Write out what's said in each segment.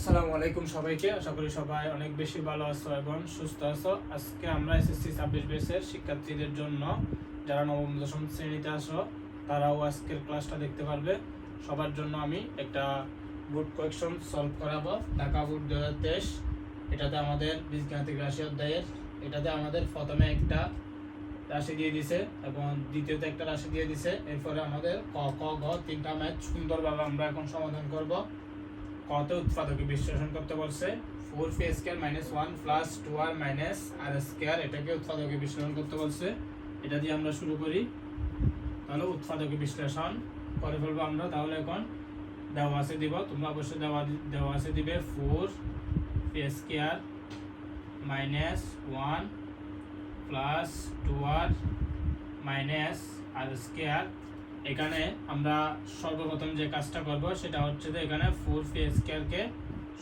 আসসালামু আলাইকুম সবাইকে। আশা করি সবাই অনেক বেশি ভালো আছো এবং সুস্থ আছো। আজকে আমরা এসএসসি 26 ব্যাচের শিক্ষার্থীদের জন্য যারা নবম দশম শ্রেণীতে আছো তারাও আজকের ক্লাসটা দেখতে পারবে। সবার জন্য আমি একটা বোর্ড কোয়েকশন সলভ করাবো। ঢাকা বোর্ড 2023, এটাতে আমাদের বীজগাণিতিক রাশি অধ্যায়ের এটাতে আমাদের প্রথমে একটা রাশি দিয়ে দিছে এবং দ্বিতীয়তে একটা রাশি দিয়ে দিছে। এরপরে আমাদের ক খ গ তিনটা ম্যাথ সুন্দরভাবে আমরা এখন সমাধান করব। কত উৎপাদকে বিশ্লেষণ করতে বলছে 4p² - 1 + 2r - r², এটাকে উৎপাদকে বিশ্লেষণ করতে বলছে। এটা দিয়ে আমরা শুরু করি। তাহলে উৎপাদকে বিশ্লেষণ করে ফেলবো আমরা। তাহলে এখন দেওয়া আছে দিব, তোমরা অবশ্যই দেওয়া আছে দিবে 4p² - 1 + 2r - r²। এখানে আমরা সর্বপ্রথম যে কাজটা করব সেটা হচ্ছে যে এখানে 4p² কে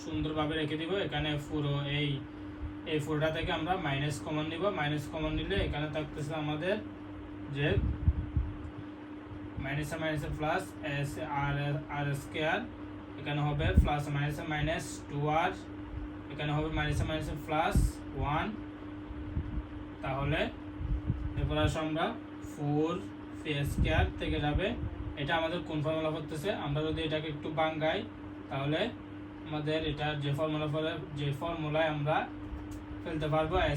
সুন্দরভাবে রেখে দিব। এখানে পুরো এই 4টা থেকে আমরা মাইনাস কমন নিব। মাইনাস কমন নিলে এখানে থাকতেছে আমাদের যে মাইনাসে মাইনাসে প্লাস r², এখানে হবে প্লাস মাইনাসে মাইনাস 2r, এখানে হবে মাইনাসে মাইনাসে প্লাস 1। তাহলে এরপর আসো আমরা 4p² থেকে যাবে, এটা আমাদের কোন ফর্মুলা করতেছে। আমরা যদি এটাকে একটু বাঙ্গাই তাহলে আমাদের এটার যে ফর্মুলায় আমরা ফেলতে পারবো a² -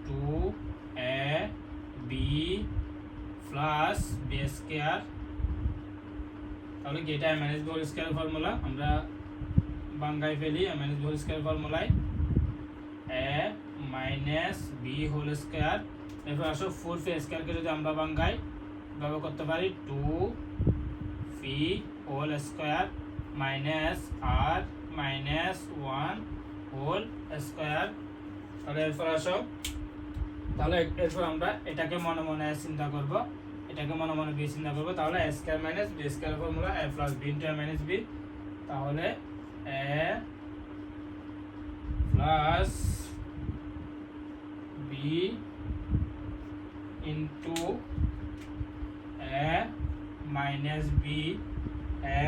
2ab + b²। তাহলে এটা a - b² ফর্মুলা আমরা বাঙ্গাই ফেলি। a - b² ফর্মুলায় a - b²। এরপর আসো 4p² কে যদি আমরা বাঙ্গাই ব্যবহার করতে পারি 2p² - r - 1² তাহলে এরপর আসো, তাহলে এরপর আমরা এটাকে মনে মনে চিন্তা করব, এটাকে মনে মনে বি চিন্তা করব। তাহলে a² - b² formula a + b * a - b, তাহলে a + b into a minus b, a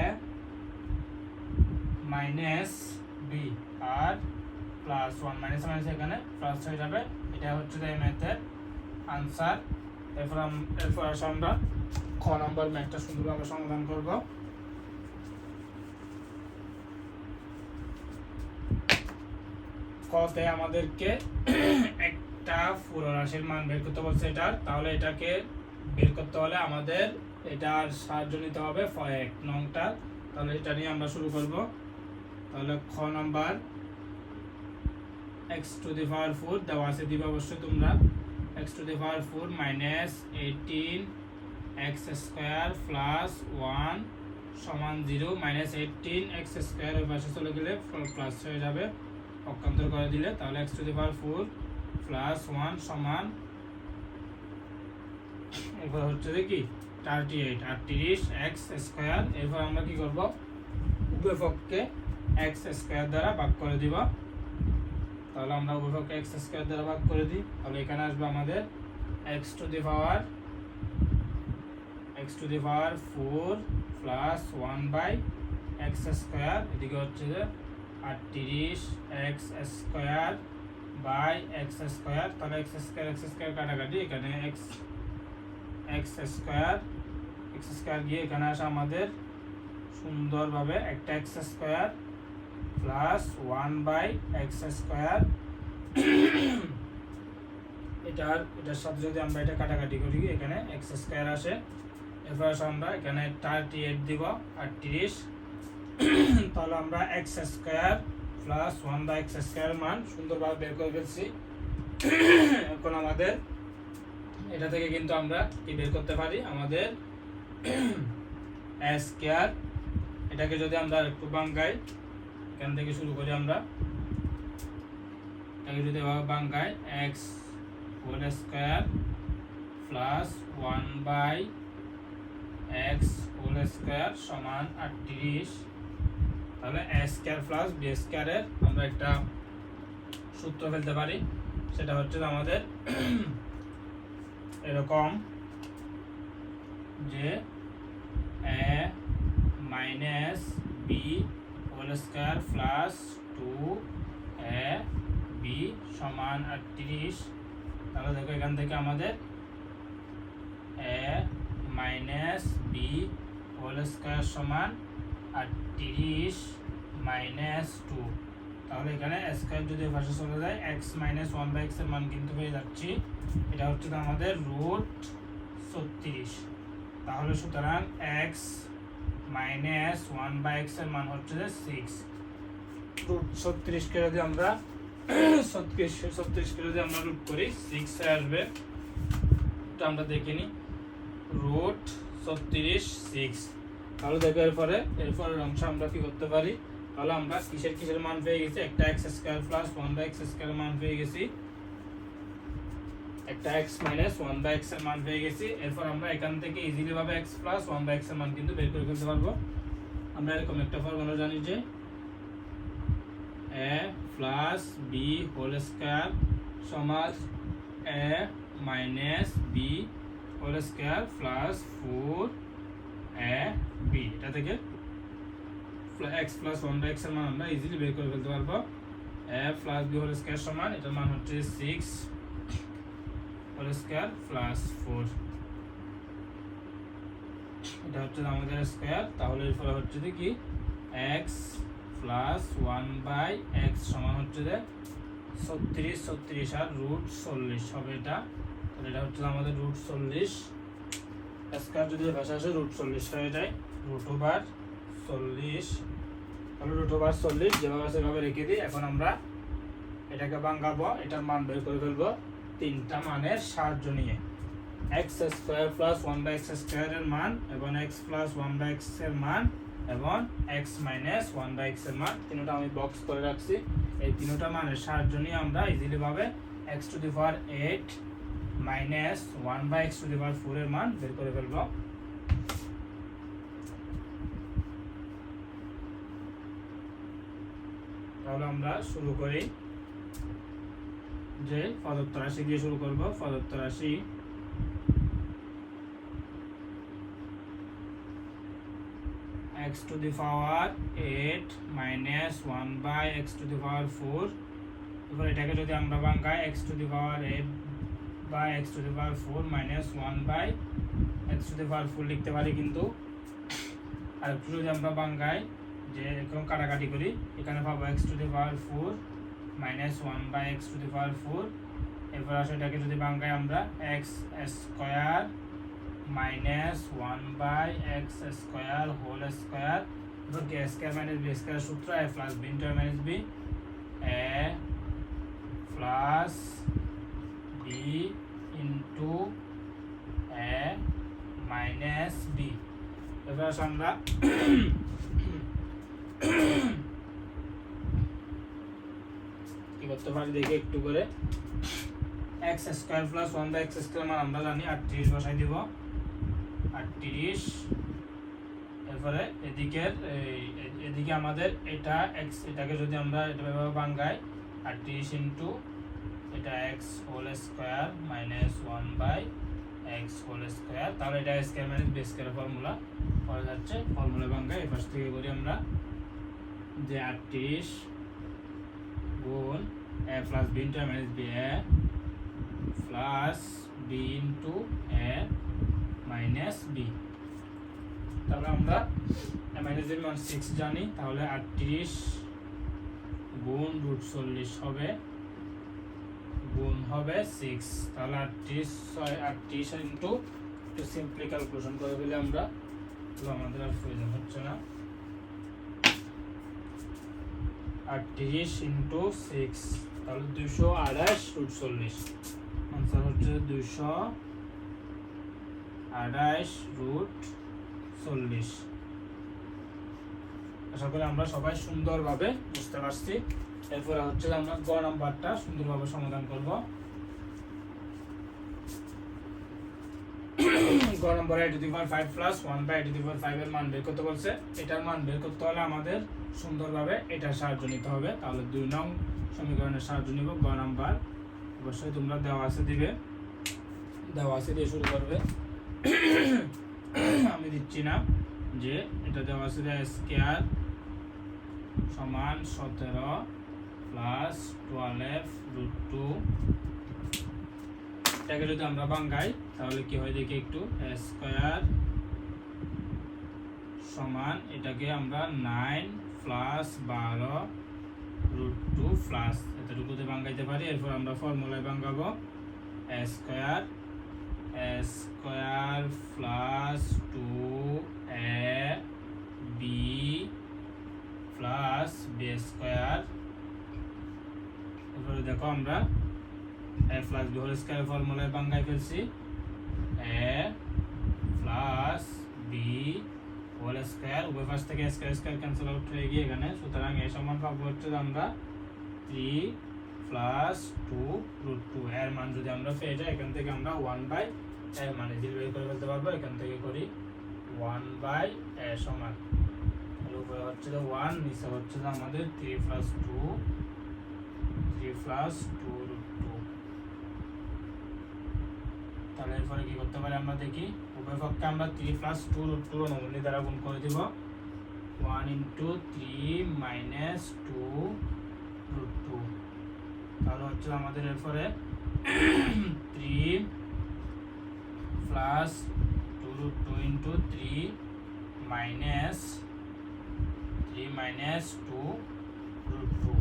minus b আর প্লাস 1 মাইনাস মাইনাস এখানে প্লাস হয়ে যাবে। এটা হচ্ছে এই ম্যাথের আনসার। এরপর আসলে আমরা খ নম্বর ম্যাথটা সুন্দরভাবে সমাধান করব। কতে আমাদেরকে একটা পুরো রাশির মান বের করতে বলছে এটার। তাহলে এটাকে বের করতে হলে আমাদের এটার সাহায্য নিতে হবে 1 নংটা। তাহলে এটা নিয়ে আমরা শুরু করব। তাহলে খ নাম্বার x⁴ দেওয়া আছে দিবে অবশ্যই তোমরা। x⁴ - 18x² + 1 = 0 - 18x² ওই পাশে চলে গেলে প্লাস হয়ে যাবে, পক্ষান্তর করে দিলে। তাহলে x⁴ + 1 সমান এরপর হচ্ছে যে কি 38x²। এরপর আমরা কি করব, উভয় পক্ষকে x² দ্বারা ভাগ করে দিব। তাহলে আমরা উভয় পক্ষকে x² দ্বারা ভাগ করে দিই। তাহলে এখানে আসবে আমাদের x⁴ + 4 + 1/x², এদিকে হচ্ছে যে 38x² তাহলে x² কাটাকাটি, এখানে x² গিয়ে এখানে আসে আমাদের সুন্দরভাবে একটা x² প্লাস 1/x²। এটার সাথে যদি আমরা এটা কাটাকাটি করি এখানে x² আসে। এরপর আমরা এখানে 38 দিব 38। তাহলে আমরা x² প্লাস 1/x² মান সুন্দরভাবে বের করে ফেলছি। এখন আমাদের এটা থেকে কিন্তু আমরা কি বের করতে পারি, আমাদের a², এটাকে যদি আমরা একটু বাঙ্গাই এখান থেকে শুরু করি, আমরা এটাকে যদি বাঙ্গাই x² প্লাস 1/x² সমান 38। তাহলে a² প্লাস b² এর আমরা একটা সূত্র ফেলতে পারি, সেটা হচ্ছে আমাদের এরকম যে a - b² square plus 2ab সমান 38। তাহলে দেখো এখান থেকে আমাদের a minus b whole square সমান 38 মাইনাস 2। তাহলে এখানে স্কয়ার যদি পাশে চলে যায় x মাইনাস 1/x এর মান কিন্তু পেয়ে যাচ্ছি, এটা হচ্ছে আমাদের রুট 36। তাহলে সুতরাং x মাইনাস 1/x এর মান হচ্ছে 6। রুট 36 কে যদি আমরা 36 কে যদি আমরা রুট করি 6 এ আসবে। এটা আমরা দেখে নিই, রুট 36 6। তাহলে দেখো এরপরের অংশ আমরা কি করতে পারি, তাহলে আমরা কিসের মান পেয়ে গেছি, একটা x square plus 1/x square মান পেয়ে গেছি, একটা x মাইনাস 1/x এর মান পেয়ে গেছি। এরপর আমরা এখান থেকে ইজিলি ভাবে x প্লাস 1/x এর মান কিন্তু বের করে ফেলতে পারবো। আমরা এরকম একটা ফর্মুলা জানি যে a plus b whole square সমান a minus b whole square plus 4ab। এটা থেকে x প্লাস 1/x এর মান আমরা ইজিলি বের করে ফেলতে পারবো। a plus b whole square সমান, এটার মান হচ্ছে 6 হোল স্কয়ার প্লাস 4। এটা হচ্ছে আমাদের স্কয়ার। তাহলে এরপরে হচ্ছে কি x প্লাস 1/x সমান হচ্ছে 36 আর রুট 40 হবে এটা। তাহলে এটা হচ্ছে আমাদের রুট 40 স্কয়ার যদি ভাষা আসে রুট 40 হয়ে যায়, রুট ওভার 40। তাহলে রুট ওভার 40 যেভাবে আছে সেভাবে রেখে দিই। এখন আমরা এটাকে ভাঙাবো, এটার মান বের করে ফেলবো তিনটা মানের সাহায্য নিয়ে। x square plus 1/x square এর মান এবং x প্লাস 1/x এর মান এবং x মাইনাস 1/x এর মান, তিনটা আমি বক্স করে রাখছি। এই তিনটা মানের সাহায্য নিয়ে আমরা ইজিলি ভাবে x to the power 8 minus 1/x to the power 4 এর মান বের করে ফেলবো। তাহলে আমরা শুরু করি যে প্রদত্ত রাশি দিয়ে শুরু করব। প্রদত্ত রাশি x to the power 8 minus 1/x to the power 4। এবার এটাকে যদি আমরা ভাঙাই x to the power 8 by x to the power 4 minus 1/x to the power 4 লিখতে পারি। কিন্তু আর একটু যদি আমরা ভাঙাই যে এরকম কাটাকাটি করি, এখানে পাবো x to the power 4 minus 1/x to the power 4। এরপর আসলে এটাকে যদি ভাঙাই আমরা x square minus 1/x square whole square, এবার কি স্কয়ার মাইনাস বি স্কয়ার সূত্র a plus b into a minus b, a plus b into a minus b। এবার আমরা কি করতে পারি দেখি একটু করে। x square plus 1/x square মান আমরা জানি 38 বসাই দিব, 38। এরপরে এদিকে আমাদের এটা x, এটাকে যদি আমরা এভাবে ভাঙাই 38 ইনটু এটা x whole square minus 1/x whole square. তাহলে এটা square minus B square formula পাওয়া যাচ্ছে। ফর্মুলা ভাঙাই এই পাশ থেকে করি আমরা যে 38 গুণ a plus b into a minus b, a plus b into a minus b। তাহলে আমরা a মাইনাস b এর মান 6 জানি, তাহলে 38 গুণ রুট 40 হবে গুণ হবে 6। তাহলে 38 ইনটু একটু সিম্পলি ক্যালকুলেশন করে ফেলে আমরা, আমাদের আর প্রয়োজন হচ্ছে না। 38 ইনটু 6 তাহলে 228 রুট 40। আনসার হচ্ছে 228 রুট 40। আশা করি আমরা সবাই সুন্দরভাবে বুঝতে পারছি। এরপরে হচ্ছে আমরা গ নাম্বারটা সুন্দরভাবে সমাধান করব। গ number a to the power 5 plus 1/a to the power 5 এর মান বের করতে বলছে। এটার মান বের করতে হলে আমাদের সুন্দরভাবে এটার সাহায্য নিতে হবে। তাহলে 2 নং সমীকরণের সাহায্য নিব। গ নাম্বার অবশ্যই তোমরা দেওয়া আছে দিবে, দেওয়া আছে দিয়ে শুরু করবে। আমি দিচ্ছি না, যে এটা দেওয়া আছে স্কয়ার সমান 17 প্লাস 12 রুট 2। এটাকে যদি আমরা ভাঙাই তাহলে কি হয় দেখি একটু, স্কয়ার সমান এটাকে আমরা 9 প্লাস 12 রুট 2 প্লাস এতটুকুতে ভাঙাইতে পারি। এরপর আমরা ফর্মুলায় ভাঙাবো square square plus 2ab plus b square. এরপরে দেখো আমরা a plus b whole square ফর্মুলায় ভাঙাই ফেলছি, a plus b whole square, উভয় পাশ থেকে স্কয়ার স্কয়ার ক্যান্সেল আউট হয়ে গিয়ে এখানে, সুতরাং এ সমান পাবো হচ্ছে আমরা 3 প্লাস 2 রুট 2। এর মান যদি আমরা পেয়ে যাই এখান থেকে আমরা 1/, এর মানে ইজিলি বের করে ফেলতে পারবো। এখান থেকে করি 1/a সমান, তাহলে উপরে হচ্ছে 1, নিচে হচ্ছে আমাদের 3 প্লাস 2 রুট 2। তাহলে এরপরে কি করতে পারি আমরা দেখি, উভয় পক্ষে আমরা 3 প্লাস 2 রুট 2 অনুমতি দ্বারা গুণ করে দিব। 1 ইন্টু 3 মাইনাস 2 রুট 2, তাহলে হচ্ছে আমাদের এরপরে 3 plus 2 root 2 into 3 minus 2 root 2।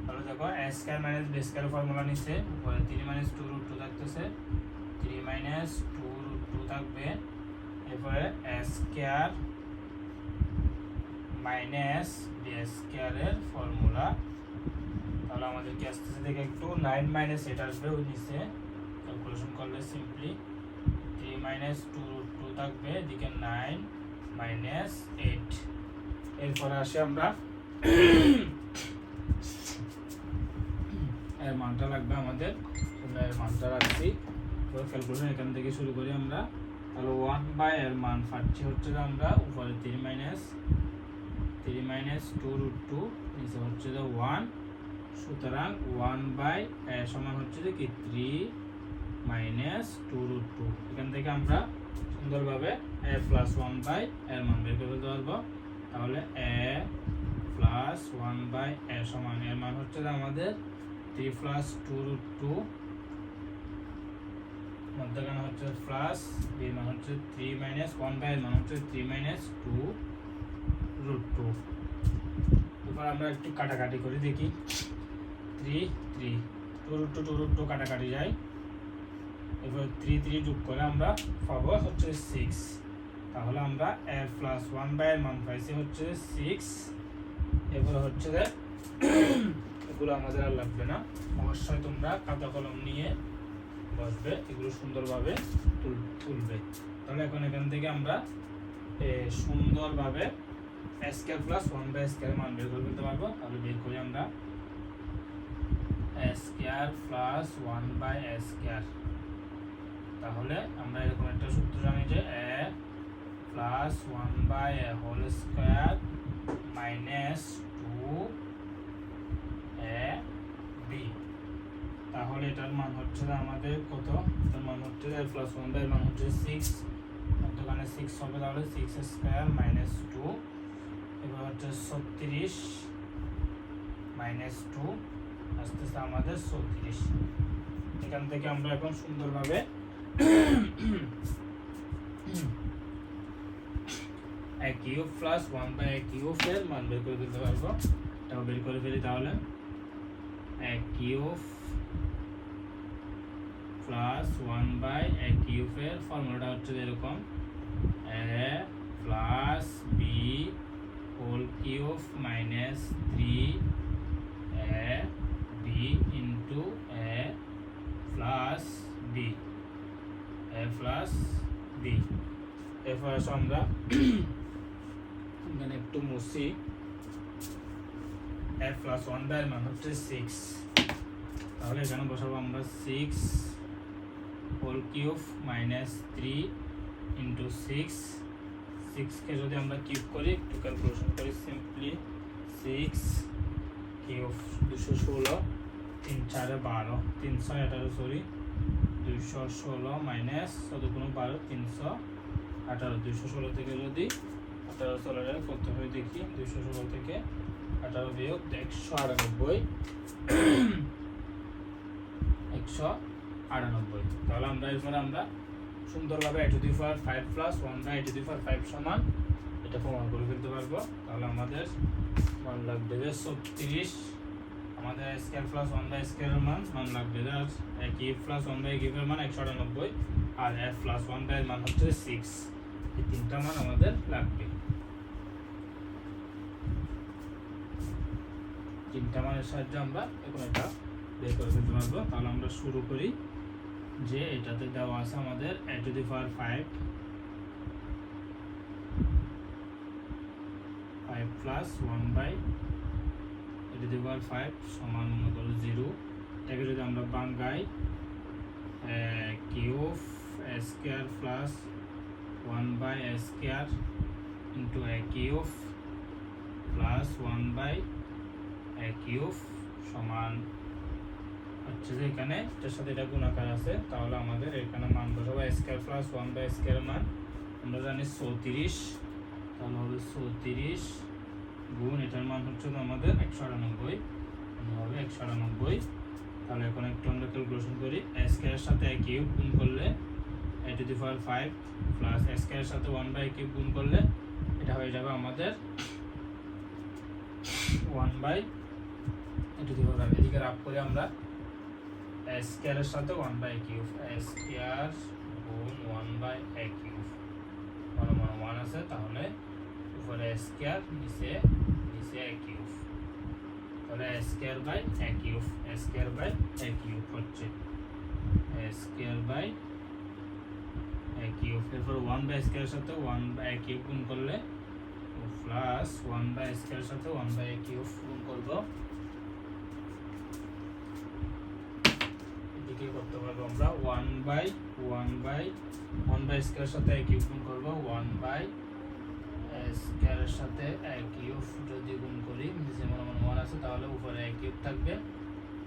তাহলে দেখো a square minus b square formula নিচে, উপরে 3 মাইনাস 2 রুট 2 থাকতেছে, 3 মাইনাস 2 রুট 2 থাকবে। এরপরে a স্কয়ার মাইনাস b স্কয়ারের ফর্মুলা, তাহলে আমাদের কি আসতেছে দেখে একটু, 9 মাইনাস 8 আসবে ওই নিচে, ক্যালকুলেশন করলে সিম্পলি 3 মাইনাস 2 রুট 2 থাকবে, এদিকে 9 মাইনাস 8। এরপরে আসি আমরা এর মানটা লাগবে আমাদের, এর মানটা রাখছি, ক্যালকুলেশন এখান থেকে শুরু করি আমরা। তাহলে 1/, এর মান পাচ্ছি হচ্ছে আমরা উপরে 3 মাইনাস 2 রুট 2, নিচে হচ্ছে 1, সুতরাং 1/a সমান হচ্ছে কি 3 মাইনাস 2 রুট 2। এখান থেকে আমরা সুন্দরভাবে a প্লাস 1/, এর মান বের করে ফেলতে পারবো। তাহলে a প্লাস 1/a সমান, এর মান হচ্ছে আমাদের 3 প্লাস 2 রুট 2, মধ্যখানে হচ্ছে প্লাস, এর মান হচ্ছে 3 মাইনাস 1/, এর মান হচ্ছে 3 মাইনাস 2 রুট 2। এরপর আমরা একটু কাটাকাটি করে দেখি, 3 3 2 রুট 2 কাটাকাটি যায়, এরপর 3 যোগ করে আমরা পাবো হচ্ছে 6। তাহলে আমরা a প্লাস 1/, এর মান পাইছি হচ্ছে 6। এরপর হচ্ছে এগুলো আমাদের আর লাগবে না, অবশ্যই তোমরা খাতা কলম নিয়ে বসবে, এগুলো সুন্দরভাবে তুলবে। তাহলে এখন এখান থেকে আমরা সুন্দরভাবে a square plus 1/a square মান বের করে ফেলতে পারবো। তাহলে বের করি আমরা a square plus 1/a square. তাহলে আমরা এরকম একটা সূত্র জানি যে a plus 1/a whole square minus 2ab। তাহলে এটার মান হচ্ছে আমাদের কত, এটার মান হচ্ছে a প্লাস 1/a এর মান হচ্ছে 6, মধ্যখানে 6 হবে, তাহলে 6 স্কয়ার মাইনাস 2, এবার হচ্ছে 36 মাইনাস 2 আসতেছে আমাদের 34। এখান থেকে আমরা এখন সুন্দরভাবে a cube plus 1/a cube এর মান বের করে দিতে পারবো। এটাও বের করে ফেলি, তাহলে a cube plus 1/a cube এর ফর্মুলাটা হচ্ছে এরকম, a plus b whole cube minus 3ab into a plus b, এরপর আমরা এখানে একটু মুছি, a প্লাস 1/a এর মান হচ্ছে 6, তাহলে এখানে বসাবো আমরা 6 হোল কিউব মাইনাস 3 ইন্টু 6 কে যদি আমরা কিউব করি, একটু ক্যালকুলেশন করি সিম্পলি, 6 কিউব 216, 3 4 12, 318 সরি 216 মাইনাস 12 318, 216 থেকে যদি 18 চলে যায় কত হয় দেখি, 216 থেকে 18 বিয়োগ 198 198। তাহলে আমরা এরপরে আমরা সুন্দরভাবে a to the power 5 plus 1 by a to the power 5 সমান এটা প্রমাণ করে ফেলতে পারবো। তাহলে আমাদের মান লাগবে যে 36, আমাদের স্কয়ার প্লাস 1 বাই স্কয়ারের মান লাগবে যে a কিউব প্লাস 1 বাই কিউবের মান 198 আর f প্লাস 1 বাই এর মান হচ্ছে 6। এই তিনটা মান আমাদের লাগবে। তিনটা মানের সাহায্যে আমরা এখন এটা বের করে ফেলতে পারবো। তাহলে আমরা শুরু করি যে এটাতে দেওয়া আছে আমাদের a to the power 5 plus 1 by a to the power 5 সমান মনে করো 0। এটাকে যদি আমরা ভাঙাই cube a square plus 1 by a square into a cube plus 1 by a cube সমান হচ্ছে যে এখানে এটার সাথে এটা গুণাকার আছে। তাহলে আমাদের এখানে মান বসাবো a square plus 1 by square মান আমরা জানি 34। তাহলে হবে 34 গুণ এটার মান হচ্ছে আমাদের 198 হবে 198। তাহলে এখন একটু আমরা ক্যালকুলেশন করি a স্কয়ারের সাথে a কিউব গুণ করলে a to the power 5 plus a স্কয়ারের সাথে 1 by কিউব গুণ করলে এটা হয়ে যাবে আমাদের 1 by a to the power। এদিকে রাফ করে আমরা a স্কয়ারের সাথে 1 by কিউব a স্কয়ার গুণ 1 by a কিউব 1 আছে। তাহলে উপরে a স্কয়ার নিচে a কিউব, তাহলে a square by a cube a square by a cube হচ্ছে a square by a cube. এরপর 1 বাই স্কয়ারের সাথে 1 বাই a কিউব গুণ করলে প্লাস 1 বাই স্কয়ারের সাথে 1 বাই a কিউব গুণ করব। এদিকে করতে পারবো আমরা 1 বাই স্কয়ারের সাথে a কিউব গুণ করব 1 বাই স্কয়ারের সাথে a কিউব যদি গুণ করি নিচে মনে 1 আছে তাহলে উপরে a কিউব থাকবে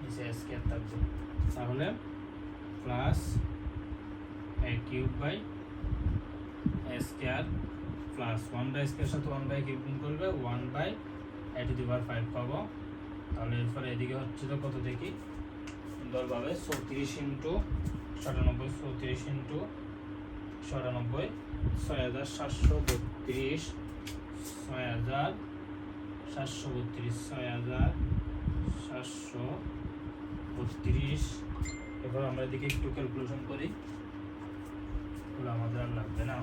নিচে a স্কয়ার থাকবে। তাহলে plus a cube by a square plus 1 by স্কয়ারের সাথে 1 বাই কিউব গুণ করবে 1 by a to the power 5 পাবো। তাহলে এরপরে এদিকে হচ্ছে তো কত দেখি সুন্দরভাবে 34 ইনটু 97 34 ইনটু 97 6732 6732 এবার আমরা এদিকে একটু ক্যালকুলেশন করি, এগুলো আমাদের আর লাগবে না।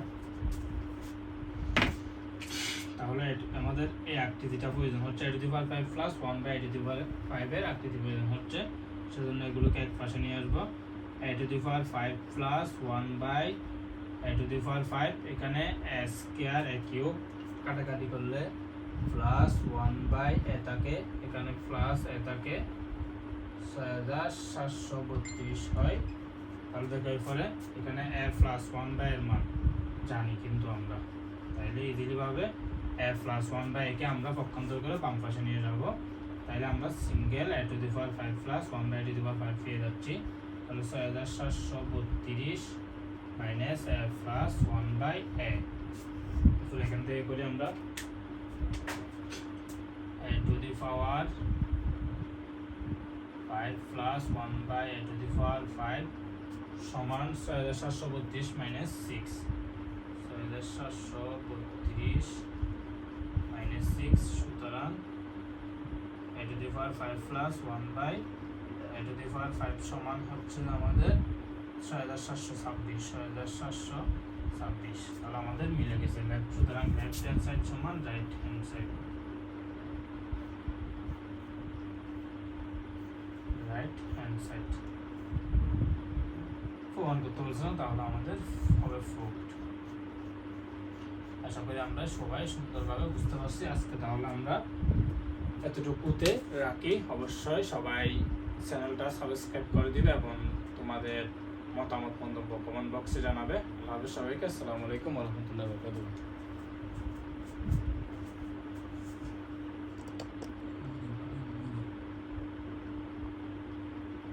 তাহলে আমাদের এই আকৃতিটা প্রয়োজন হচ্ছে a to the power 5 plus 1 by a to the power 5 এর আকৃতি প্রয়োজন হচ্ছে, সেজন্য এগুলোকে এক পাশে নিয়ে আসবো। a to the power 5 plus 1 by a to the power 5 এখানে a স্কয়ার a কিউব কাটাকাটি করলে প্লাস 1 বাই a থাকে এখানে প্লাস a থাকে 6732 হয়। তাহলে দেখো এরপরে এখানে a প্লাস 1 বাই এর মান জানি কিন্তু আমরা, তাইলে ইজিলি ভাবে a প্লাস 1 বাই একে আমরা পক্ষান্তর করে বাম পাশে নিয়ে যাব। তাইলে আমরা single a to the power 5 plus 1 by a to the power 5 পেয়ে যাচ্ছি। তাহলে 6732 minus a plus 1 by a। তো এখান থেকে করি আমরা a to the power 5 plus 1 by a to the power 5 সমান 6732 মাইনাস 6 6732 মাইনাস 6। সুতরাং a to the power 5 plus 1 by a to the power 5 সমান হচ্ছে আমাদের 6726। তাহলে আমাদের মিলে গেছে। সুতরাং লেফট হ্যান্ড সাইড সমান রাইট হ্যান্ড সাইড, প্রমাণ করতে বলছিলাম, তাহলে আমাদের হবে প্রুফড। আশা করি আমরা সবাই সুন্দরভাবে বুঝতে পারছি আজকে। তাহলে আমরা এতটুকুতে রাখি। অবশ্যই সবাই চ্যানেলটা সাবস্ক্রাইব করে দিবে এবং তোমাদের মতামত মন্তব্য কমেন্ট বক্সে জানাবে। আল্লাহ হাফেজ সবাইকে। আসসালামু আলাইকুম ওয়া রাহমাতুল্লাহি ওয়া বারাকাতুহু।